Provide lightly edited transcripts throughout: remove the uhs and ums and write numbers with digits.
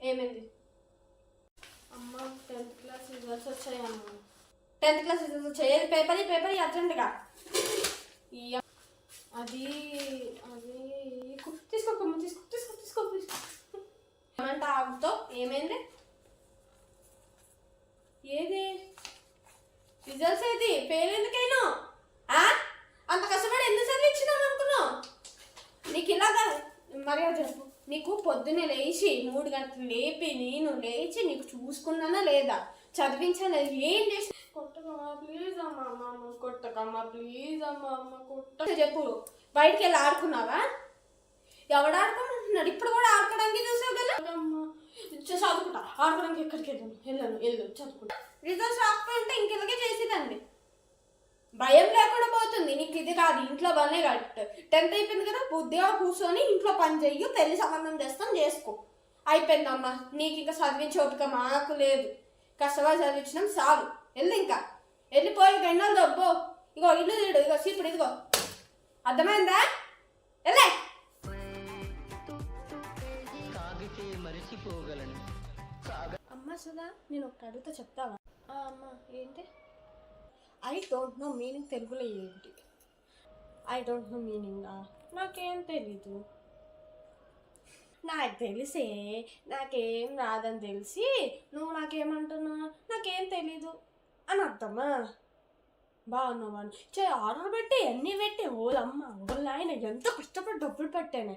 ఏమైంది అమ్మ? 10th class results వచ్చాయమ్మ. 10th క్లాస్ రిజల్ట్స్ వచ్చాయి. పేపర్ అర్జెంట్గా. అది అది తీసుకో ఏమంట ఆగుతో. ఏమైంది? ఏది రిజల్ట్స్? ఏది ఫెయిల్ ఎందుకైనా? అంత కష్టపడి ఎందుకు చదివించినాను అనుకున్నావు? నీకు ఇలాగా మర్యాద చెప్పు. నీకు పొద్దున్నే లేచి 3 గంటలు లేపి నేను లేచి నీకు చూసుకున్నానా లేదా, చదివించానా, ఏం చేసి? కొట్టకమ్మా ప్లీజ్ అమ్మ, కొట్టకమ్మా ప్లీజ్ అమ్మ, కొట్ట చెప్పు. బయటికి వెళ్ళి ఆడుకున్నావా? ఎవడు ఆడుకోమంటున్నాడు? ఇప్పుడు కూడా ఆడుకోవడానికి చూసావు కదా. చదువుకుంటా, ఆడుకోవడానికి ఎక్కడికి వెళ్ళు చదువుకుంటా. రిజల్ట్స్ రాకపోతే ఇంకెలాగే చేసేదండి. భయం లేకుండా పోతుంది. నీకు ఇది కాదు, ఇంట్లో పనే కట్టు. 10th అయిపోయింది కదా, బుద్ధిగా కూర్చొని ఇంట్లో పని చెయ్యి. పెళ్లి సంబంధం చేసుకో. అయిపోయిందమ్మా. నీకు ఇంకా చదివించే ఓపిక మాకు లేదు. కష్టపడి చదివించడం చాలు. వెళ్ళు, ఇంకా వెళ్ళిపోయి గంటలు దబ్బో. ఇగో ఇల్లు తీడు, ఇగో చీపుడు, ఇదిగో. అర్థమైందా? వెళ్ళే. అమ్మ సుధా, నేను ఒకటి అడుగుతా, చెప్తావా? అమ్మ ఏంటి? ఐ డోంట్ నో మీనింగ్ తెలుగులో ఏంటి? ఐ డోంట్ నో మీనింగ్ నాకేం తెలీదు. నాకు తెలిసే నాకేం రాదని తెలిసి నువ్వు నాకేమంటున్నావు? నాకేం తెలీదు అని అర్థమా? బాగున్నావాను ఆర్డర్ పెట్టి ఎన్ని పెట్టి ఓలమ్మ ఓళ్ళాయన ఎంత కష్టపడి డబ్బులు పెట్టాను.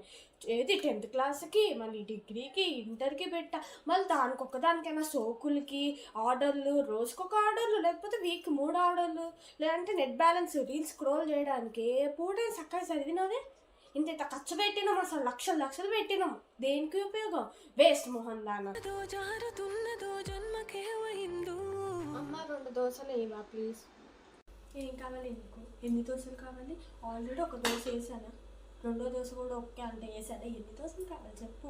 ఏది 10th క్లాస్కి, మళ్ళీ డిగ్రీకి, ఇంటర్కి పెట్టా. మళ్ళీ దానికొక్కదానికైనా సోకులకి ఆర్డర్లు, రోజుకొక ఆర్డర్లు, లేకపోతే వీక్ 3 ఆర్డర్లు, లేదంటే నెట్ బ్యాలెన్స్ రీల్స్ స్క్రోల్ చేయడానికి. పూట చక్కగా చదివినవే. ఇంత ఖర్చు పెట్టినాం, అసలు లక్షలు పెట్టినాం. దేనికి ఉపయోగం? వేస్ట్ మొహన్ దాన. అమ్మ 2 దోశలు ఇవా ప్లీజ్. ఏం కావాలి నీకు? ఎన్ని దోశలు కావాలి? ఆల్రెడీ ఒక దోశ వేసాను, 2వ దోశ కూడా ఓకే అంటే వేసాను. ఎన్ని దోశలు కావాలి చెప్పు?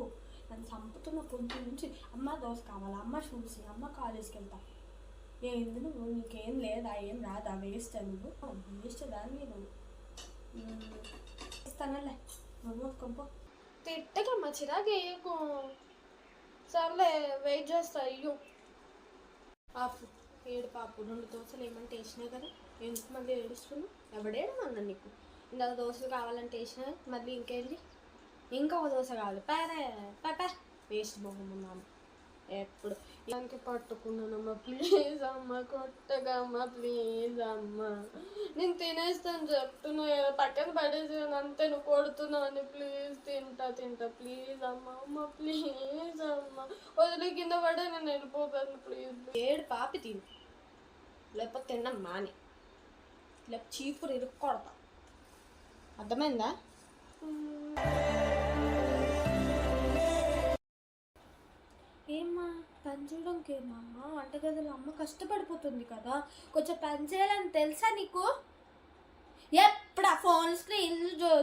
నన్ను చంపుతున్న పొద్దు నుంచి అమ్మ దోశ కావాలి, అమ్మ చూసి, అమ్మ కాలేజ్కి వెళ్తా. ఏంది నువ్వు? నీకేం లేదా? ఏం రాదా? వేస్ట్ నువ్వు, వేస్ట్ దాన్ని నువ్వు. ఇస్తానలే, నువ్వు కొంపో. తిట్టకమ్మా, చిరాకు వేయకు. సర్లే వెయిట్ చేస్తా. అయ్యో పాపు, ఏడు పాపు. 2 దోశలు ఏమంటే వేసినావు కదా, ఎందుకు మళ్ళీ ఏడుస్తున్నావు? ఎవడేడమన్నా నీకు? ఇందాక దోశలు కావాలంటే వేసినా, మళ్ళీ ఇంకేంటి? ఇంకొక దోశ కావాలి. పాపా వేస్ట్ మొహం ఉన్నాము. ఎప్పుడు దానికి పట్టుకున్నానమ్మా. ప్లీజ్ అమ్మ, కొట్టగమ్మ ప్లీజ్ అమ్మ. నేను తినేస్తాను చెప్తున్నా, పక్కన పడేసాను అంతే. నువ్వు కొడుతున్నావు అని. ప్లీజ్ తింటా ప్లీజ్ అమ్మ ప్లీజ్ అమ్మ. వదిలి కింద పడే నేను వెళ్ళిపోతాను ప్లీజ్. ఏడు పాపి తిను, లేకపోతే తిన్నాం మాని, లేకపోతే చీపురు ఇరుక్కొడతా. అర్థమైందా? ఏమ్మా పని చేయడానికి? ఏమమ్మా వంటగదిలో అమ్మ కష్టపడిపోతుంది కదా, కొంచెం పని చేయాలని తెలుసా నీకు? ఎప్పుడు ఆ ఫోన్ స్క్రీన్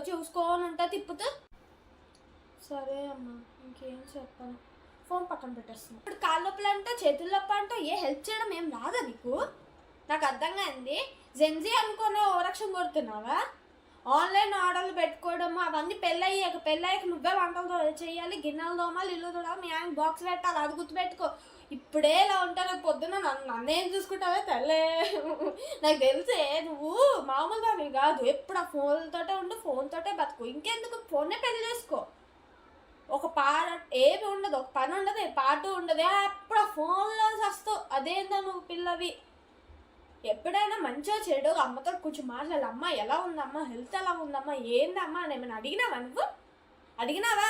చూసుకోని ఉంటా తిప్పుతూ. సరే అమ్మా, ఇంకేం చెప్పాను. ఫోన్ పక్కన పెట్టేస్తున్నా. ఇప్పుడు కాళ్ళ నొప్పులు అంటో చేతుల నొప్పి అంటో ఏ హెల్ప్ చేయడం ఏం రాదా నీకు? నాకు అర్థంగా అయింది. జెన్జీ అనుకునే ఓరక్షం కొడుతున్నావా? ఆన్లైన్ ఆర్డర్లు పెట్టుకోవడము అవన్నీ పెళ్ళయ్యాక నువ్వే వంటలు చేయాలి, గిన్నెలు తోమాలి, ఇల్లు తోడాలి, మీ ఆయన బాక్స్ పెట్టాలి. అది గుర్తుపెట్టుకో. ఇప్పుడే ఇలా ఉంటాను, పొద్దున్న నన్నేం చూసుకుంటావే తల్లే. నాకు తెలిసే నువ్వు మామూలుగా అవి కాదు. ఎప్పుడు ఆ ఫోన్లతోటే ఉండు, ఫోన్తోటే బతుకు. ఇంకెందుకు? ఫోన్నే పెళ్లి చేసుకో. ఒక ఏమి ఉండదు, ఒక పని ఉండదు, పాటు ఉండదు. ఎప్పుడు ఆ ఫోన్లో వస్తావు. అదేందా నువ్వు పిల్లవి? ఎప్పుడైనా మంచిగా చెడు అమ్మతో కొంచెం మాట్లాడాలి. అమ్మ ఎలా ఉందమ్మా, హెల్త్ ఎలా ఉందమ్మా, ఏందమ్మా అని ఏమైనా అడిగినావా? నువ్వు అడిగినావా?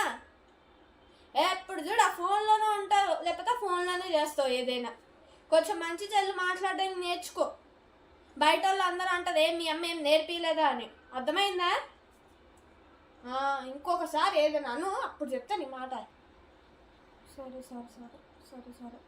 ఎప్పుడు చూడు ఆ ఫోన్లోనే ఉంటావు, లేకపోతే ఫోన్లోనే చేస్తావు ఏదైనా. కొంచెం మంచి చెల్లు మాట్లాడడం నేర్చుకో. బయట వాళ్ళు అందరూ అంటారు మీ అమ్మ ఏం నేర్పిలేదా అని. అర్థమైందా? ఇంకొకసారి ఏదైనా అను, అప్పుడు చెప్తా నీ మాట. సరే.